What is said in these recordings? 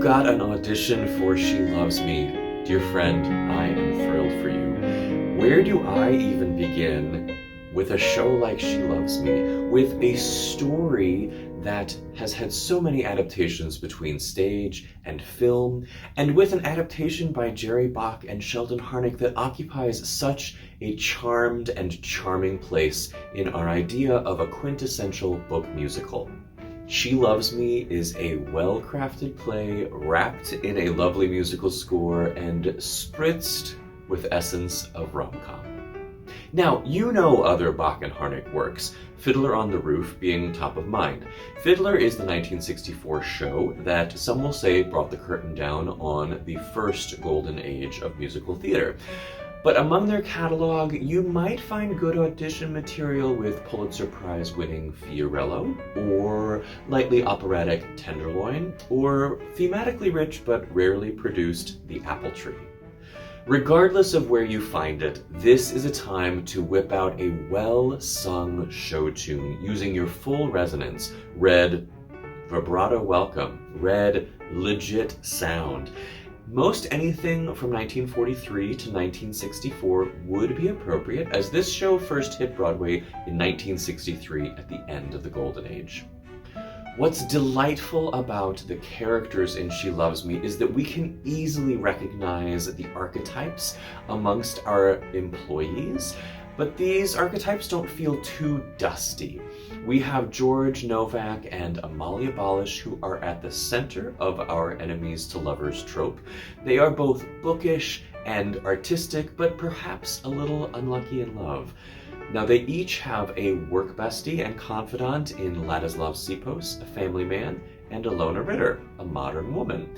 got an audition for She Loves Me. Dear friend, I am thrilled for you. Where do I even begin with a show like She Loves Me, with a story that has had so many adaptations between stage and film, and with an adaptation by Jerry Bach and Sheldon Harnick that occupies such a charmed and charming place in our idea of a quintessential book musical. She Loves Me is a well-crafted play wrapped in a lovely musical score and spritzed with essence of rom-com. Now, you know other Bach and Harnick works, Fiddler on the Roof being top of mind. Fiddler is the 1964 show that some will say brought the curtain down on the first golden age of musical theater. But among their catalog, you might find good audition material with Pulitzer Prize-winning Fiorello, or lightly operatic Tenderloin, or thematically rich but rarely produced The Apple Tree. Regardless of where you find it, this is a time to whip out a well-sung show tune using your full resonance, red vibrato welcome, red legit sound. Most anything from 1943 to 1964 would be appropriate, as this show first hit Broadway in 1963 at the end of the Golden Age. What's delightful about the characters in She Loves Me is that we can easily recognize the archetypes amongst our employees, but these archetypes don't feel too dusty. We have George Novak and Amalia Balish, who are at the center of our enemies to lovers trope. They are both bookish and artistic, but perhaps a little unlucky in love. Now, they each have a work bestie and confidant in LADISLAV SIPOS, a family man, and ILONA RITTER, a modern woman.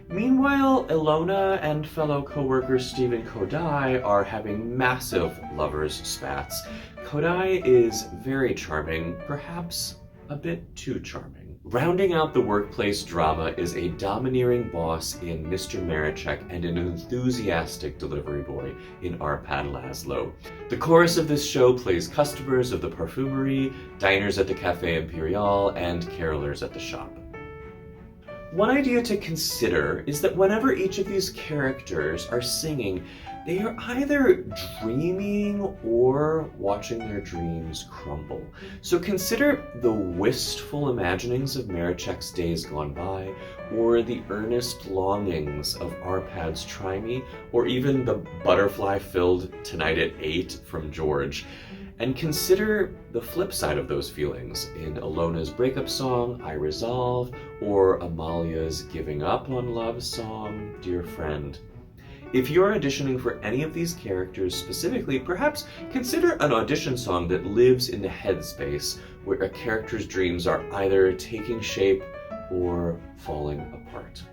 Meanwhile, ILONA and fellow co-worker Stephen Kodaly are having massive lovers' spats. Kodaly is very charming, perhaps a bit too charming. Rounding out the workplace drama is a domineering boss in Mr. Maraczek and an enthusiastic delivery boy in ARPAD LASZLO. The chorus of this show plays customers of the Parfumerie, diners at the Café Imperial, and carolers at the shop. One idea to consider is that whenever each of these characters are singing, they are either dreaming or watching their dreams crumble. So consider the wistful imaginings of Maraczek's days gone by, or the earnest longings of ARPAD's Try Me, or even the butterfly-filled Tonight at 8 from Georg. And consider the flip side of those feelings in ILONA's breakup song, I Resolve, or Amalia's giving up on love song, Dear Friend. If you're auditioning for any of these characters specifically, perhaps consider an audition song that lives in the headspace where a character's dreams are either taking shape or falling apart.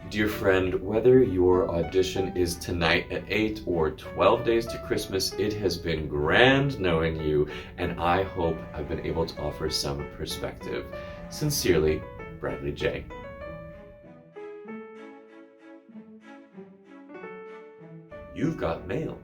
Dear friend, whether your audition is Tonight at 8 or 12 Days to Christmas, it has been grand knowing you, and I hope I've been able to offer some perspective. Sincerely, Bradley J. You've got mail.